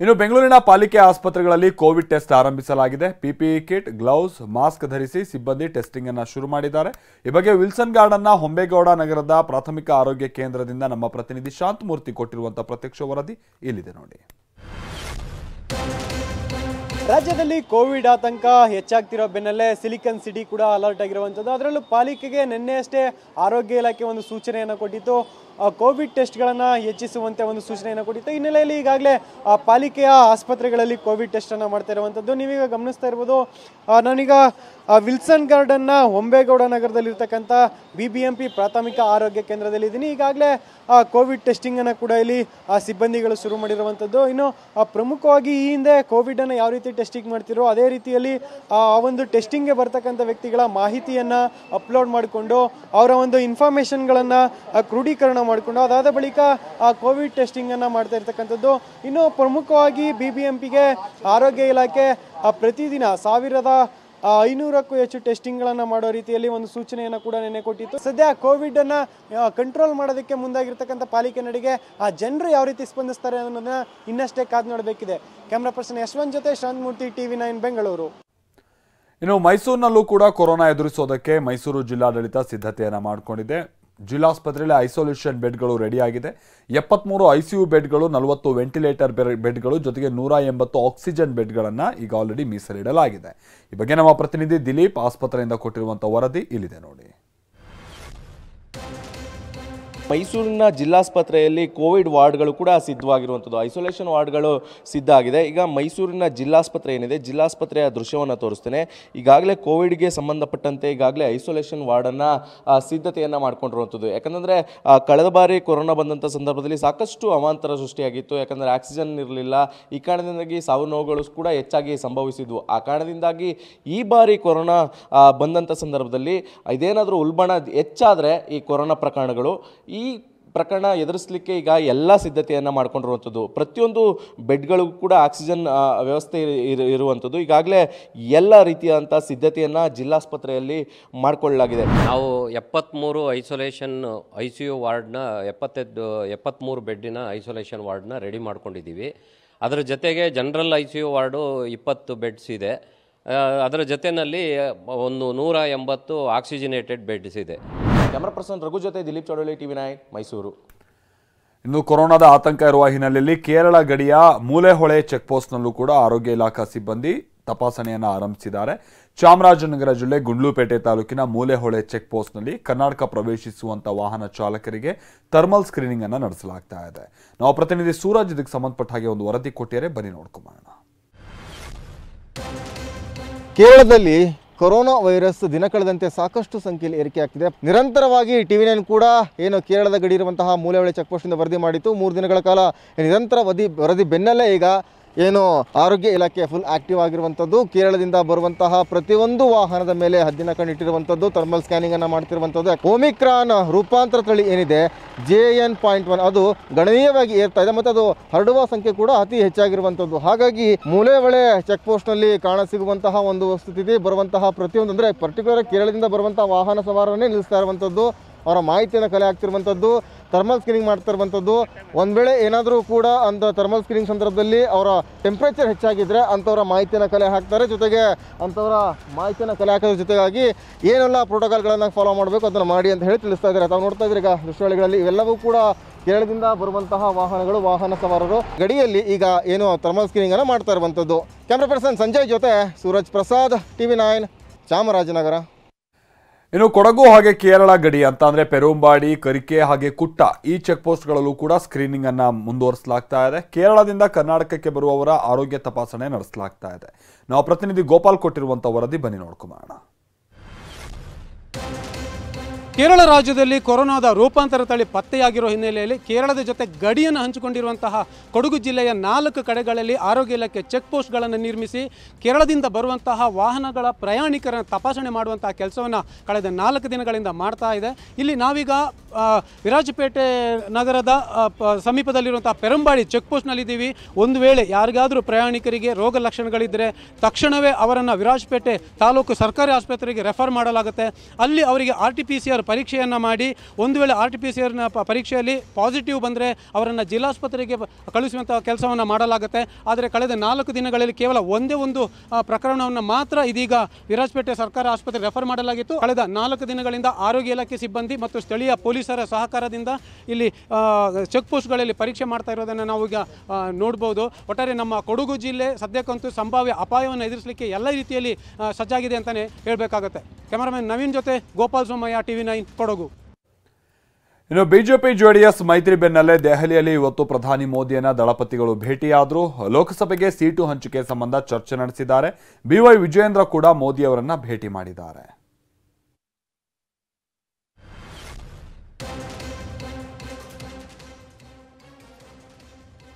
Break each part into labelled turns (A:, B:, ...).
A: ಇನ್ನು ಬೆಂಗಳೂರಿನ ಪಾಲಿಕೆ ಆಸ್ಪತ್ರೆಗಳಲ್ಲಿ ಕೋವಿಡ್ ಟೆಸ್ಟ್ ಆರಂಭಿಸಲಾಗಿದೆ. ಪಿಪಿಇ ಕಿಟ್, ಗ್ಲೌಸ್, ಮಾಸ್ಕ್ ಧರಿಸಿ ಸಿಬ್ಬಂದಿ ಟೆಸ್ಟಿಂಗ್ ಅನ್ನು ಶುರು ಮಾಡಿದ್ದಾರೆ. ಈ ಬಗ್ಗೆ ವಿಲ್ಸನ್ ಗಾರ್ಡನ್ನ ಹೊಂಬೇಗೌಡ ನಗರದ ಪ್ರಾಥಮಿಕ ಆರೋಗ್ಯ ಕೇಂದ್ರದಿಂದ ನಮ್ಮ ಪ್ರತಿನಿಧಿ ಶಾಂತಮೂರ್ತಿ ಕೊಟ್ಟಿರುವಂತಹ ಪ್ರತ್ಯಕ್ಷ ವರದಿ ಇಲ್ಲಿದೆ ನೋಡಿ.
B: ರಾಜ್ಯದಲ್ಲಿ ಕೋವಿಡ್ ಆತಂಕ ಹೆಚ್ಚಾಗ್ತಿರೋ ಬೆನ್ನಲ್ಲೇ ಸಿಲಿಕಾನ್ ಸಿಟಿ ಕೂಡ ಅಲರ್ಟ್ ಆಗಿರುವಂಥದ್ದು. ಅದರಲ್ಲೂ ಪಾಲಿಕೆಗೆ ನಿನ್ನೆಯಷ್ಟೇ ಆರೋಗ್ಯ ಇಲಾಖೆ ಒಂದು ಸೂಚನೆಯನ್ನು ಕೊಟ್ಟಿತ್ತು. ಕೋವಿಡ್ ಟೆಸ್ಟ್ಗಳನ್ನು ಹೆಚ್ಚಿಸುವಂತೆ ಒಂದು ಸೂಚನೆಯನ್ನು ಕೊಟ್ಟಿತ್ತು. ಹಿನ್ನೆಲೆಯಲ್ಲಿ ಈಗಾಗಲೇ ಪಾಲಿಕೆಯ ಆಸ್ಪತ್ರೆಗಳಲ್ಲಿ ಕೋವಿಡ್ ಟೆಸ್ಟನ್ನು ಮಾಡ್ತಾ ಇರುವಂಥದ್ದು ನೀವೀಗ ಗಮನಿಸ್ತಾ ಇರ್ಬೋದು. ನಾನೀಗ ವಿಲ್ಸನ್ ಗಾರ್ಡನ್ನ ಹೊಂಬೇಗೌಡ ನಗರದಲ್ಲಿರ್ತಕ್ಕಂಥ BBMP ಪ್ರಾಥಮಿಕ ಆರೋಗ್ಯ ಕೇಂದ್ರದಲ್ಲಿದ್ದೀನಿ. ಈಗಾಗಲೇ ಕೋವಿಡ್ ಟೆಸ್ಟಿಂಗನ್ನು ಕೂಡ ಇಲ್ಲಿ ಸಿಬ್ಬಂದಿಗಳು ಶುರು ಮಾಡಿರುವಂಥದ್ದು. ಇನ್ನು ಪ್ರಮುಖವಾಗಿ ಈ ಹಿಂದೆ ಕೋವಿಡನ್ನು ಯಾವ ರೀತಿ ಟೆಸ್ಟಿಂಗ್ ಮಾಡ್ತಿರೋ ಅದೇ ರೀತಿಯಲ್ಲಿ ಆ ಒಂದು ಟೆಸ್ಟಿಂಗ್ಗೆ ಬರ್ತಕ್ಕಂಥ ವ್ಯಕ್ತಿಗಳ ಮಾಹಿತಿಯನ್ನು ಅಪ್ಲೋಡ್ ಮಾಡಿಕೊಂಡು ಅವರ ಒಂದು ಇನ್ಫಾರ್ಮೇಷನ್ಗಳನ್ನು ಕ್ರೋಢೀಕರಣ ಮಾಡಿಕೊಂಡು ಅದಾದ ಬಳಿಕ ಕೋವಿಡ್ ಟೆಸ್ಟಿಂಗನ್ನು ಮಾಡ್ತಾ ಇರ್ತಕ್ಕಂಥದ್ದು. ಇನ್ನು ಪ್ರಮುಖವಾಗಿ BBMPಗೆ ಆರೋಗ್ಯ ಇಲಾಖೆ ಪ್ರತಿದಿನ 1500ಕ್ಕೂ ಹೆಚ್ಚು ಟೆಸ್ಟಿಂಗ್ಗಳನ್ನು ಮಾಡೋ ರೀತಿಯಲ್ಲಿ ಒಂದು ಸೂಚನೆಯನ್ನು ಕೂಡ ನಿನ್ನೆ ಕೊಟ್ಟಿತ್ತು. ಸದ್ಯ ಕೋವಿಡನ್ನು ಕಂಟ್ರೋಲ್ ಮಾಡೋದಕ್ಕೆ ಮುಂದಾಗಿರ್ತಕ್ಕಂಥ ಪಾಲಿಕೆ ನಡೆಗೆ ಜನರು ಯಾವ ರೀತಿ ಸ್ಪಂದಿಸ್ತಾರೆ ಅನ್ನೋದನ್ನ ಇನ್ನಷ್ಟೇ ಕಾದು ನೋಡಬೇಕಿದೆ. ಕ್ಯಾಮ್ರಾ ಪರ್ಸನ್ ಯಶವಂತ್ ಜೊತೆ ಶಾಂತಮೂರ್ತಿ, TV9 ಬೆಂಗಳೂರು.
A: ಇನ್ನು ಮೈಸೂರಿನಲ್ಲೂ ಕೂಡ ಕೊರೋನಾ ಎದುರಿಸೋದಕ್ಕೆ ಮೈಸೂರು ಜಿಲ್ಲಾಡಳಿತ ಸಿದ್ಧತೆಯನ್ನು ಮಾಡಿಕೊಂಡಿದೆ. ಜಿಲ್ಲಾಸ್ಪತ್ರೆಯಲ್ಲಿ ಐಸೋಲೇಷನ್ ಬೆಡ್ಗಳು ರೆಡಿಯಾಗಿದೆ. 73 ICU ಬೆಡ್ಗಳು, 40 ವೆಂಟಿಲೇಟರ್ ಬೆಡ್ಗಳು, ಜೊತೆಗೆ 180 ಆಕ್ಸಿಜನ್ ಬೆಡ್ಗಳನ್ನು ಈಗ ಆಲ್ರೆಡಿ ಮೀಸಲಿಡಲಾಗಿದೆ. ಈ ಬಗ್ಗೆ ನಮ್ಮ ಪ್ರತಿನಿಧಿ ದಿಲೀಪ್ ಆಸ್ಪತ್ರೆಯಿಂದ ಕೊಟ್ಟಿರುವಂತಹ ವರದಿ ಇಲ್ಲಿದೆ ನೋಡಿ.
C: ಮೈಸೂರಿನ ಜಿಲ್ಲಾಸ್ಪತ್ರೆಯಲ್ಲಿ ಕೋವಿಡ್ ವಾರ್ಡ್ಗಳು ಕೂಡ ಸಿದ್ಧವಾಗಿರುವಂಥದ್ದು, ಐಸೋಲೇಷನ್ ವಾರ್ಡ್ಗಳು ಸಿದ್ಧ ಆಗಿದೆ. ಈಗ ಮೈಸೂರಿನ ಜಿಲ್ಲಾಸ್ಪತ್ರೆ ಏನಿದೆ, ಜಿಲ್ಲಾಸ್ಪತ್ರೆಯ ದೃಶ್ಯವನ್ನು ತೋರಿಸ್ತೇನೆ. ಈಗಾಗಲೇ ಕೋವಿಡ್ಗೆ ಸಂಬಂಧಪಟ್ಟಂತೆ ಈಗಾಗಲೇ ಐಸೋಲೇಷನ್ ವಾರ್ಡನ್ನು ಸಿದ್ಧತೆಯನ್ನು ಮಾಡ್ಕೊಂಡಿರುವಂಥದ್ದು. ಯಾಕಂದರೆ ಕಳೆದ ಬಾರಿ ಕೊರೋನಾ ಬಂದಂಥ ಸಂದರ್ಭದಲ್ಲಿ ಸಾಕಷ್ಟು ಅವಾಂತರ ಸೃಷ್ಟಿಯಾಗಿತ್ತು. ಯಾಕಂದರೆ ಆಕ್ಸಿಜನ್ ಇರಲಿಲ್ಲ. ಈ ಕಾರಣದಿಂದಾಗಿ ಸಾವು ನೋವುಗಳು ಕೂಡ ಹೆಚ್ಚಾಗಿ ಸಂಭವಿಸಿದ್ವು. ಆ ಕಾರಣದಿಂದಾಗಿ ಈ ಬಾರಿ ಕೊರೋನಾ ಬಂದಂಥ ಸಂದರ್ಭದಲ್ಲಿ ಇದೇನಾದರೂ ಉಲ್ಬಣ ಹೆಚ್ಚಾದರೆ ಈ ಕೊರೋನಾ ಪ್ರಕರಣಗಳು, ಈ ಪ್ರಕರಣ ಎದುರಿಸಲಿಕ್ಕೆ ಈಗ ಎಲ್ಲ ಸಿದ್ಧತೆಯನ್ನು ಮಾಡ್ಕೊಂಡಿರುವಂಥದ್ದು. ಪ್ರತಿಯೊಂದು ಬೆಡ್ಗಳಿಗೂ ಕೂಡ ಆಕ್ಸಿಜನ್ ವ್ಯವಸ್ಥೆ ಇರುವಂಥದ್ದು. ಈಗಾಗಲೇ ಎಲ್ಲ ರೀತಿಯಾದಂಥ ಸಿದ್ಧತೆಯನ್ನು ಜಿಲ್ಲಾಸ್ಪತ್ರೆಯಲ್ಲಿ ಮಾಡಿಕೊಳ್ಳಲಾಗಿದೆ.
D: ನಾವು 73 ಐಸೋಲೇಷನ್ ICU ವಾರ್ಡ್ನ 73 ಬೆಡ್ಡಿನ ಐಸೋಲೇಷನ್ ವಾರ್ಡ್ನ ರೆಡಿ ಮಾಡ್ಕೊಂಡಿದ್ದೀವಿ. ಅದರ ಜೊತೆಗೆ ಜನರಲ್ ICU ವಾರ್ಡು 20 ಬೆಡ್ಸ್ ಇದೆ. ಅದರ ಜೊತೆಯಲ್ಲಿ ಒಂದು 180 ಆಕ್ಸಿಜನೇಟೆಡ್ ಬೆಡ್ಸ್ ಇದೆ.
C: ಕ್ಯಾಮರಾ ಪರ್ಸನ್ ರಘು ಜೊತೆ ದಿಲೀಪ್ ಚೌಡಳ್ಳಿ, TV9 ಮೈಸೂರು.
A: ಇನ್ನು ಕೊರೋನಾದ ಆತಂಕ ಇರುವ ಹಿನ್ನೆಲೆಯಲ್ಲಿ ಕೇರಳ ಗಡಿಯ ಮೂಲೆಹೊಳೆ ಚೆಕ್ಪೋಸ್ಟ್ನಲ್ಲೂ ಕೂಡ ಆರೋಗ್ಯ ಇಲಾಖಾ ಸಿಬ್ಬಂದಿ ತಪಾಸಣೆಯನ್ನು ಆರಂಭಿಸಿದ್ದಾರೆ. ಚಾಮರಾಜನಗರ ಜಿಲ್ಲೆ ಗುಂಡ್ಲುಪೇಟೆ ತಾಲೂಕಿನ ಮೂಲೆಹೊಳೆ ಚೆಕ್ಪೋಸ್ಟ್ನಲ್ಲಿ ಕರ್ನಾಟಕ ಪ್ರವೇಶಿಸುವಂತ ವಾಹನ ಚಾಲಕರಿಗೆ ಥರ್ಮಲ್ ಸ್ಕ್ರೀನಿಂಗ್ ಅನ್ನು ನಡೆಸಲಾಗ್ತಾ ಇದೆ. ನಾವು ಪ್ರತಿನಿಧಿ ಸೂರಜ್ ಇದಕ್ಕೆ ಸಂಬಂಧಪಟ್ಟ ಹಾಗೆ ಒಂದು ವರದಿ ಕೊಟ್ಟಿದ್ದಾರೆ, ಬನ್ನಿ ನೋಡ್ಕೊಂಬೋಣ.
E: ಕೇರಳದಲ್ಲಿ ಕೊರೋನಾ ವೈರಸ್ ದಿನ ಕಳೆದಂತೆ ಸಾಕಷ್ಟು ಸಂಖ್ಯೆಯಲ್ಲಿ ಏರಿಕೆ ಆಗ್ತಿದೆ. ನಿರಂತರವಾಗಿ TV9 ಕೂಡ ಏನು ಕೇರಳದ ಗಡಿ ಇರುವಂತಹ ಮೂಲೆಹೊಳೆ ಚೆಕ್ಪೋಸ್ಟಿಂದ ವರದಿ ಮಾಡಿತ್ತು. 3 ದಿನಗಳ ಕಾಲ ನಿರಂತರ ವರದಿ ಬೆನ್ನಲ್ಲೇ ಈಗ ಏನು ಆರೋಗ್ಯ ಇಲಾಖೆ ಫುಲ್ ಆಕ್ಟಿವ್ ಆಗಿರುವಂಥದ್ದು. ಕೇರಳದಿಂದ ಬರುವಂತಹ ಪ್ರತಿಯೊಂದು ವಾಹನದ ಮೇಲೆ ಹದ್ದಿನ ಕಣ್ಣಿಟ್ಟಿರುವಂಥದ್ದು, ಥರ್ಮಲ್ ಸ್ಕ್ಯಾನಿಂಗ್ ಅನ್ನು ಮಾಡ್ತಿರುವಂಥದ್ದು. ಒಮಿಕ್ರಾನ್ ರೂಪಾಂತರ ತಳಿ ಏನಿದೆ JN.1 ಅದು ಗಣನೀಯವಾಗಿ ಏರ್ತಾ ಇದೆ ಮತ್ತು ಅದು ಹರಡುವ ಸಂಖ್ಯೆ ಕೂಡ ಅತಿ ಹೆಚ್ಚಾಗಿರುವಂಥದ್ದು. ಹಾಗಾಗಿ ಮೂಲೆಹೊಳೆ ಚೆಕ್ ಪೋಸ್ಟ್ನಲ್ಲಿ ಕಾಣಸಿಗುವಂತಹ ಒಂದು ಸ್ಥಿತಿ, ಬರುವಂತಹ ಪ್ರತಿಯೊಂದು ಅಂದರೆ ಪರ್ಟಿಕ್ಯುಲರ್ ಕೇರಳದಿಂದ ಬರುವಂತಹ ವಾಹನ ಸವಾರನ್ನೇ ನಿಲ್ಲಿಸ್ತಾ ಇರುವಂಥದ್ದು, ಅವರ ಮಾಹಿತಿಯನ್ನು ಕಲೆ ಹಾಕ್ತಿರುವಂಥದ್ದು, ಥರ್ಮಲ್ ಸ್ಕ್ರೀನಿಂಗ್ ಮಾಡ್ತಾ ಇರುವಂಥದ್ದು. ಒಂದು ವೇಳೆ ಏನಾದರೂ ಕೂಡ ಅಂತ ಥರ್ಮಲ್ ಸ್ಕ್ರೀನಿಂಗ್ ಸಂದರ್ಭದಲ್ಲಿ ಅವರ ಟೆಂಪ್ರೇಚರ್ ಹೆಚ್ಚಾಗಿದ್ದರೆ ಅಂಥವರ ಮಾಹಿತಿಯನ್ನು ಕಲೆ ಹಾಕ್ತಾರೆ. ಜೊತೆಗೆ ಅಂಥವರ ಮಾಹಿತಿಯನ್ನು ಕಲೆ ಹಾಕೋದ್ರ ಜೊತೆಗಾಗಿ ಏನೆಲ್ಲ ಪ್ರೋಟೋಕಾಲ್ಗಳನ್ನು ಫಾಲೋ ಮಾಡಬೇಕು ಅದನ್ನು ಮಾಡಿ ಅಂತ ಹೇಳಿ ತಿಳಿಸ್ತಾ ಇದ್ದಾರೆ. ತಾವು ನೋಡ್ತಾ ಇದ್ದೀರಿ ಈಗ ದೃಶ್ಯಾವಳಿಗಳಲ್ಲಿ ಇವೆಲ್ಲವೂ ಕೂಡ ಕೇರಳದಿಂದ ಬರುವಂತಹ ವಾಹನಗಳು, ವಾಹನ ಸವಾರರು ಗಡಿಯಲ್ಲಿ ಈಗ ಏನು ಥರ್ಮಲ್ ಸ್ಕ್ರೀನಿಂಗನ್ನು ಮಾಡ್ತಾ ಇರುವಂಥದ್ದು. ಕ್ಯಾಮ್ರಾ ಪರ್ಸನ್ ಸಂಜಯ್ ಜೊತೆ ಸೂರಜ್ ಪ್ರಸಾದ್, TV9 ಚಾಮರಾಜನಗರ.
A: ಇನ್ನು ಕೊಡಗು ಹಾಗೆ ಕೇರಳ ಗಡಿ ಅಂತ ಅಂದ್ರೆ ಪೆರುಂಬಾಡಿ, ಕರಿಕೆ ಹಾಗೆ ಕುಟ್ಟ ಈ ಚೆಕ್ ಪೋಸ್ಟ್ಗಳಲ್ಲೂ ಕೂಡ ಸ್ಕ್ರೀನಿಂಗ್ ಅನ್ನ ಮುಂದುವರಿಸಲಾಗ್ತಾ ಇದೆ. ಕೇರಳದಿಂದ ಕರ್ನಾಟಕಕ್ಕೆ ಬರುವವರ ಆರೋಗ್ಯ ತಪಾಸಣೆ ನಡೆಸಲಾಗ್ತಾ ಇದೆ. ನಾವು ಪ್ರತಿನಿಧಿ ಗೋಪಾಲ್ ಕೊಟ್ಟಿರುವಂತಹ ವರದಿ, ಬನ್ನಿ ನೋಡ್ಕೊಂಬೋಣ.
F: ಕೇರಳ ರಾಜ್ಯದಲ್ಲಿ ಕೊರೋನಾದ ರೂಪಾಂತರ ತಳಿ ಪತ್ತೆಯಾಗಿರೋ ಹಿನ್ನೆಲೆಯಲ್ಲಿ ಕೇರಳದ ಜೊತೆ ಗಡಿಯನ್ನು ಹಂಚಿಕೊಂಡಿರುವಂತಹ ಕೊಡಗು ಜಿಲ್ಲೆಯ 4 ಕಡೆಗಳಲ್ಲಿ ಆರೋಗ್ಯ ಇಲಾಖೆ ಚೆಕ್ ಪೋಸ್ಟ್ಗಳನ್ನು ನಿರ್ಮಿಸಿ ಕೇರಳದಿಂದ ಬರುವಂತಹ ವಾಹನಗಳ ಪ್ರಯಾಣಿಕರನ್ನು ತಪಾಸಣೆ ಮಾಡುವಂತಹ ಕೆಲಸವನ್ನು ಕಳೆದ 4 ದಿನಗಳಿಂದ ಮಾಡ್ತಾ ಇದೆ. ಇಲ್ಲಿ ನಾವೀಗ ವಿರಾಜಪೇಟೆ ನಗರದ ಸಮೀಪದಲ್ಲಿರುವಂತಹ ಪೆರಂಬಾಡಿ ಚೆಕ್ ಪೋಸ್ಟ್ನಲ್ಲಿದ್ದೀವಿ. ಒಂದು ವೇಳೆ ಯಾರಿಗಾದರೂ ಪ್ರಯಾಣಿಕರಿಗೆ ರೋಗ ಲಕ್ಷಣಗಳಿದ್ದರೆ ತಕ್ಷಣವೇ ಅವರನ್ನು ವಿರಾಜಪೇಟೆ ತಾಲೂಕು ಸರ್ಕಾರಿ ಆಸ್ಪತ್ರೆಗೆ ರೆಫರ್ ಮಾಡಲಾಗುತ್ತೆ. ಅಲ್ಲಿ ಅವರಿಗೆ RT-PCR ಪರೀಕ್ಷೆಯನ್ನು ಮಾಡಿ ಒಂದು ವೇಳೆ RT-PCR ಪರೀಕ್ಷೆಯಲ್ಲಿ ಪಾಸಿಟಿವ್ ಬಂದರೆ ಅವರನ್ನು ಜಿಲ್ಲಾಸ್ಪತ್ರೆಗೆ ಕಳುಹಿಸುವಂಥ ಕೆಲಸವನ್ನು ಮಾಡಲಾಗುತ್ತೆ. ಆದರೆ ಕಳೆದ 4 ದಿನಗಳಲ್ಲಿ ಕೇವಲ ಒಂದೇ ಒಂದು ಪ್ರಕರಣವನ್ನು ಮಾತ್ರ ಇದೀಗ ವಿರಾಜಪೇಟೆ ಸರ್ಕಾರ ಆಸ್ಪತ್ರೆಗೆ ರೆಫರ್ ಮಾಡಲಾಗಿತ್ತು. ಕಳೆದ 4 ದಿನಗಳಿಂದ ಆರೋಗ್ಯ ಇಲಾಖೆ ಸಿಬ್ಬಂದಿ ಮತ್ತು ಸ್ಥಳೀಯ ಪೊಲೀಸರ ಸಹಕಾರದಿಂದ ಇಲ್ಲಿ ಚೆಕ್ ಪೋಸ್ಟ್ಗಳಲ್ಲಿ ಪರೀಕ್ಷೆ ಮಾಡ್ತಾ ಇರೋದನ್ನು ನಾವು ಈಗ ನೋಡ್ಬೋದು. ಒಟ್ಟಾರೆ ನಮ್ಮ ಕೊಡಗು ಜಿಲ್ಲೆ ಸದ್ಯಕ್ಕಂತೂ ಸಂಭಾವ್ಯ ಅಪಾಯವನ್ನು ಎದುರಿಸಲಿಕ್ಕೆ ಎಲ್ಲ ರೀತಿಯಲ್ಲಿ ಸಜ್ಜಾಗಿದೆ ಅಂತಲೇ ಹೇಳಬೇಕಾಗುತ್ತೆ. ಕ್ಯಾಮರಾಮನ್ ನವೀನ್ ಜೊತೆ ಗೋಪಾಲ್ ಸೋಮಯ್ಯ, TV9 ಕೊಡಗು.
A: ಇನ್ನು ಬಿಜೆಪಿ ಜೆಡಿಎಸ್ ಮೈತ್ರಿ ಬೆನ್ನಲ್ಲೇ ದೆಹಲಿಯಲ್ಲಿ ಇವತ್ತು ಪ್ರಧಾನಿ ಮೋದಿಯನ್ನ ದಳಪತಿಗಳು ಭೇಟಿಯಾದರು. ಲೋಕಸಭೆಗೆ ಸೀಟು ಹಂಚಿಕೆ ಸಂಬಂಧ ಚರ್ಚೆ ನಡೆಸಿದ್ದಾರೆ. BY ವಿಜಯೇಂದ್ರ ಕೂಡ ಮೋದಿ ಅವರನ್ನ ಭೇಟಿ ಮಾಡಿದ್ದಾರೆ.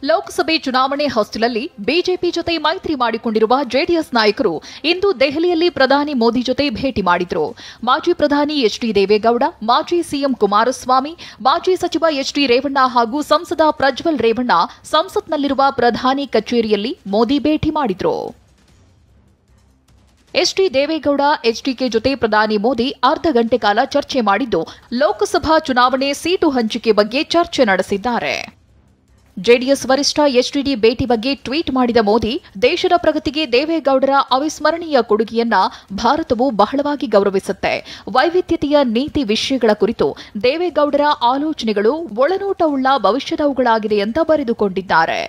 G: ಲೋಕಸಭೆ ಚುನಾವಣೆ ಹೊಸ್ತಿಲಲ್ಲಿ ಬಿಜೆಪಿ ಜೊತೆ ಮೈತ್ರಿ ಮಾಡಿಕೊಂಡಿರುವ ಜೆಡಿಎಸ್ ನಾಯಕರು ಇಂದು ದೆಹಲಿಯಲ್ಲಿ ಪ್ರಧಾನಿ ಮೋದಿ ಜೊತೆ ಭೇಟಿ ಮಾಡಿದರು. ಮಾಜಿ ಪ್ರಧಾನಿ ಎಚ್.ಡಿ. ದೇವೇಗೌಡ, ಮಾಜಿ ಸಿಎಂ ಕುಮಾರಸ್ವಾಮಿ, ಮಾಜಿ ಸಚಿವ ಎಚ್.ಡಿ. ರೇವಣ್ಣ ಹಾಗೂ ಸಂಸದ ಪ್ರಜ್ವಲ್ ರೇವಣ್ಣ ಸಂಸತ್ನಲ್ಲಿರುವ ಪ್ರಧಾನಿ ಕಚೇರಿಯಲ್ಲಿ ಮೋದಿ ಭೇಟಿ ಮಾಡಿದರು. ಎಚ್.ಡಿ. ದೇವೇಗೌಡ, ಎಚ್ಡಿಕೆ ಜೊತೆ ಪ್ರಧಾನಿ ಮೋದಿ ಅರ್ಧ ಗಂಟೆ ಕಾಲ ಚರ್ಚೆ ಮಾಡಿದ್ದು ಲೋಕಸಭಾ ಚುನಾವಣೆ ಸೀಟು ಹಂಚಿಕೆ ಬಗ್ಗೆ ಚರ್ಚೆ ನಡೆಸಿದ್ದಾರೆ. ಜೆಡಿಎಸ್ ವರಿಷ್ಠ ಎಚ್ಡಿಡಿ ಭೇಟಿ ಬಗ್ಗೆ ಟ್ವೀಟ್ ಮಾಡಿದ ಮೋದಿ, ದೇಶದ ಪ್ರಗತಿಗೆ ದೇವೇಗೌಡರ ಅವಿಸ್ಮರಣೀಯ ಕೊಡುಗೆಯನ್ನ ಭಾರತವು ಬಹಳವಾಗಿ ಗೌರವಿಸುತ್ತೆ. ವೈವಿಧ್ಯತೆಯ ನೀತಿ ವಿಷಯಗಳ ಕುರಿತು ದೇವೇಗೌಡರ ಆಲೋಚನೆಗಳು ಒಳನೋಟವುಳ್ಳ ಭವಿಷ್ಯದವುಗಳಾಗಿದೆ ಅಂತ ಬರೆದುಕೊಂಡಿದ್ದಾರೆ.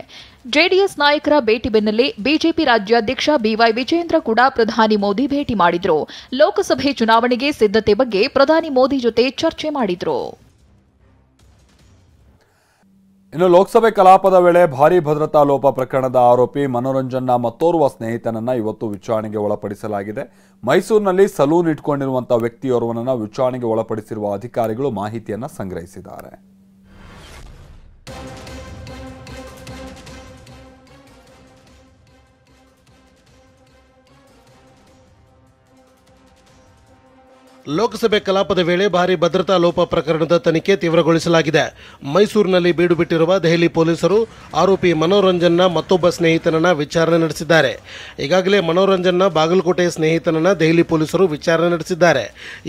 G: ಜೆಡಿಎಸ್ ನಾಯಕರ ಭೇಟಿ ಬೆನ್ನಲ್ಲೇ ಬಿಜೆಪಿ ರಾಜ್ಯಾಧ್ಯಕ್ಷ BY ವಿಜಯೇಂದ್ರ ಕೂಡ ಪ್ರಧಾನಿ ಮೋದಿ ಭೇಟಿ ಮಾಡಿದ್ರು. ಲೋಕಸಭೆ ಚುನಾವಣೆಗೆ ಸಿದ್ಧತೆ ಬಗ್ಗೆ ಪ್ರಧಾನಿ ಮೋದಿ ಜೊತೆ ಚರ್ಚೆ ಮಾಡಿದ್ರು.
A: ಇನ್ನು ಲೋಕಸಭೆ ಕಲಾಪದ ವೇಳೆ ಭಾರೀ ಭದ್ರತಾ ಲೋಪ ಪ್ರಕರಣದ ಆರೋಪಿ ಮನೋರಂಜನ್ನ ಮತ್ತೋರ್ವ ಸ್ನೇಹಿತನನ್ನ ಇವತ್ತು ವಿಚಾರಣೆಗೆ ಒಳಪಡಿಸಲಾಗಿದೆ. ಮೈಸೂರಿನಲ್ಲಿ ಸಲೂನ್ ಇಟ್ಕೊಂಡಿರುವಂತಹ ವ್ಯಕ್ತಿಯೋರ್ವನನ್ನ ವಿಚಾರಣೆಗೆ ಒಳಪಡಿಸಿರುವ ಅಧಿಕಾರಿಗಳು ಮಾಹಿತಿಯನ್ನ ಸಂಗ್ರಹಿಸಿದ್ದಾರೆ.
H: ಲೋಕಸಭೆ ಕಲಾಪದ ವೇಳೆ ಭಾರೀ ಭದ್ರತಾ ಲೋಪ ಪ್ರಕರಣದ ತನಿಖೆ ತೀವ್ರಗೊಳಿಸಲಾಗಿದೆ. ಮೈಸೂರಿನಲ್ಲಿ ಬೀಡು ಬಿಟ್ಟಿರುವ ದೆಹಲಿ ಪೊಲೀಸರು ಆರೋಪಿ ಮನೋರಂಜನ್ನ ಮತ್ತೊಬ್ಬ ಸ್ನೇಹಿತನನ್ನ ವಿಚಾರಣೆ ನಡೆಸಿದ್ದಾರೆ. ಈಗಾಗಲೇ ಮನೋರಂಜನ್ನ ಬಾಗಲಕೋಟೆಯ ಸ್ನೇಹಿತನನ್ನ ದೆಹಲಿ ಪೊಲೀಸರು ವಿಚಾರಣೆ ನಡೆಸಿದ್ದಾರೆ.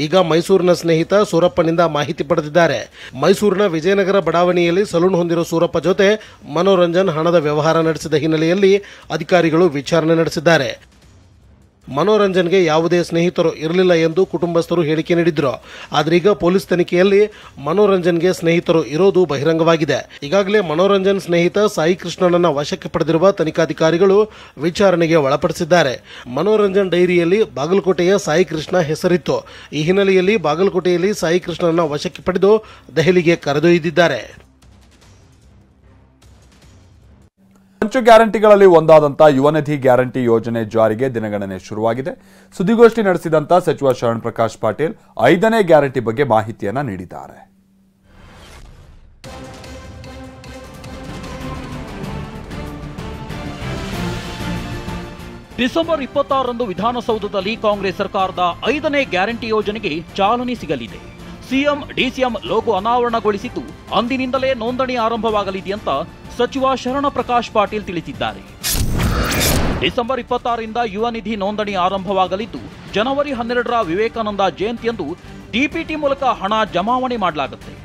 H: ಈಗ ಮೈಸೂರಿನ ಸ್ನೇಹಿತ ಸೂರಪ್ಪನಿಂದ ಮಾಹಿತಿ ಪಡೆದಿದ್ದಾರೆ. ಮೈಸೂರಿನ ವಿಜಯನಗರ ಬಡಾವಣೆಯಲ್ಲಿ ಸಲೂನ್ ಹೊಂದಿರುವ ಸೂರಪ್ಪ ಜೊತೆ ಮನೋರಂಜನ್ ಹಣದ ವ್ಯವಹಾರ ನಡೆಸಿದ ಹಿನ್ನೆಲೆಯಲ್ಲಿ ಅಧಿಕಾರಿಗಳು ವಿಚಾರಣೆ ನಡೆಸಿದ್ದಾರೆ. ಮನೋರಂಜನ್ಗೆ ಯಾವುದೇ ಸ್ನೇಹಿತರು ಇರಲಿಲ್ಲ ಎಂದು ಕುಟುಂಬಸ್ಥರು ಹೇಳಿಕೆ ನೀಡಿದ್ರು. ಆದ್ರೀಗ ಪೊಲೀಸ್ ತನಿಖೆಯಲ್ಲಿ ಮನೋರಂಜನ್ಗೆ ಸ್ನೇಹಿತರು ಇರೋದು ಬಹಿರಂಗವಾಗಿದೆ. ಈಗಾಗಲೇ ಮನೋರಂಜನ್ ಸ್ನೇಹಿತ ಸಾಯಿ ಕೃಷ್ಣನನ್ನ ವಶಕ್ಕೆ ಪಡೆದಿರುವ ತನಿಖಾಧಿಕಾರಿಗಳು ವಿಚಾರಣೆಗೆ ಒಳಪಡಿಸಿದ್ದಾರೆ. ಮನೋರಂಜನ್ ಡೈರಿಯಲ್ಲಿ ಬಾಗಲಕೋಟೆಯ ಸಾಯಿ ಕೃಷ್ಣ ಹೆಸರಿತ್ತು. ಈ ಹಿನ್ನೆಲೆಯಲ್ಲಿ ಬಾಗಲಕೋಟೆಯಲ್ಲಿ ಸಾಯಿ ಕೃಷ್ಣನನ್ನ ವಶಕ್ಕೆ ಪಡೆದು ದೆಹಲಿಗೆ ಕರೆದೊಯ್ದಿದ್ದಾರೆ.
A: ಪಂಚ ಗ್ಯಾರಂಟಿಗಳಲ್ಲಿ ಒಂದಾದಂಥ ಯುವನಿಧಿ ಗ್ಯಾರಂಟಿ ಯೋಜನೆ ಜಾರಿಗೆ ದಿನಗಣನೆ ಶುರುವಾಗಿದೆ. ಸುದ್ದಿಗೋಷ್ಠಿ ನಡೆಸಿದಂತ ಸಚಿವ ಶರಣ್ ಪ್ರಕಾಶ್ ಪಾಟೀಲ್ 5ನೇ ಗ್ಯಾರಂಟಿ ಬಗ್ಗೆ ಮಾಹಿತಿಯನ್ನ ನೀಡಿದ್ದಾರೆ.
I: ಡಿಸೆಂಬರ್ 26ರಂದು ವಿಧಾನಸೌಧದಲ್ಲಿ ಕಾಂಗ್ರೆಸ್ ಸರ್ಕಾರದ 5ನೇ ಗ್ಯಾರಂಟಿ ಯೋಜನೆಗೆ ಚಾಲನೆ ಸಿಗಲಿದೆ. ಸಿಎಂ ಡಿಸಿಎಂ ಲೋಗೋ ಅನಾವರಣಗೊಳಿಸಿದ್ದು ಅಂದಿನಿಂದಲೇ ನೋಂದಣಿ ಆರಂಭವಾಗಲಿದೆಯಂತ ಸಚಿವ ಶರಣ ಪ್ರಕಾಶ್ ಪಾಟೀಲ್ ತಿಳಿಸಿದ್ದಾರೆ. ಡಿಸೆಂಬರ್ 26ರಿಂದ ಯುವ ನಿಧಿ ನೋಂದಣಿ ಆರಂಭವಾಗಲಿದ್ದು ಜನವರಿ 12ರ ವಿವೇಕಾನಂದ ಜಯಂತಿಯಂದು ಡಿಪಿಟಿ ಮೂಲಕ ಹಣ ಜಮಾವಣೆ ಮಾಡಲಾಗುತ್ತೆ.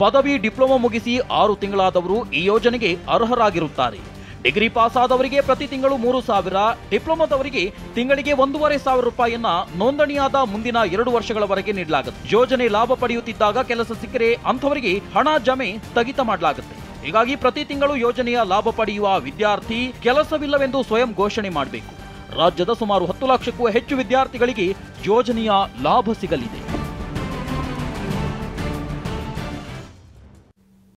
I: ಪದವಿ ಡಿಪ್ಲೊಮಾ ಮುಗಿಸಿ 6 ತಿಂಗಳಾದವರು ಈ ಯೋಜನೆಗೆ ಅರ್ಹರಾಗಿರುತ್ತಾರೆ. ಡಿಗ್ರಿ ಪಾಸ್ ಆದವರಿಗೆ ಪ್ರತಿ ತಿಂಗಳು 3,000, ಡಿಪ್ಲೊಮಾದವರಿಗೆ ತಿಂಗಳಿಗೆ 1,500 ರೂಪಾಯಿಯನ್ನ ನೋಂದಣಿಯಾದ ಮುಂದಿನ 2 ವರ್ಷಗಳವರೆಗೆ ನೀಡಲಾಗುತ್ತೆ. ಯೋಜನೆ ಲಾಭ ಪಡೆಯುತ್ತಿದ್ದಾಗ ಕೆಲಸ ಸಿಕ್ಕರೆ ಅಂಥವರಿಗೆ ಹಣ ಜಮೆ ಸ್ಥಗಿತ ಮಾಡಲಾಗುತ್ತೆ. ಹೀಗಾಗಿ ಪ್ರತಿ ತಿಂಗಳು ಯೋಜನೆಯ ಲಾಭ ಪಡೆಯುವ ವಿದ್ಯಾರ್ಥಿ ಕೆಲಸವಿಲ್ಲವೆಂದು ಸ್ವಯಂ ಘೋಷಣೆ ಮಾಡಬೇಕು. ರಾಜ್ಯದ ಸುಮಾರು 10 ಲಕ್ಷಕ್ಕೂ ಹೆಚ್ಚು ವಿದ್ಯಾರ್ಥಿಗಳಿಗೆ ಯೋಜನೆಯ ಲಾಭ ಸಿಗಲಿದೆ.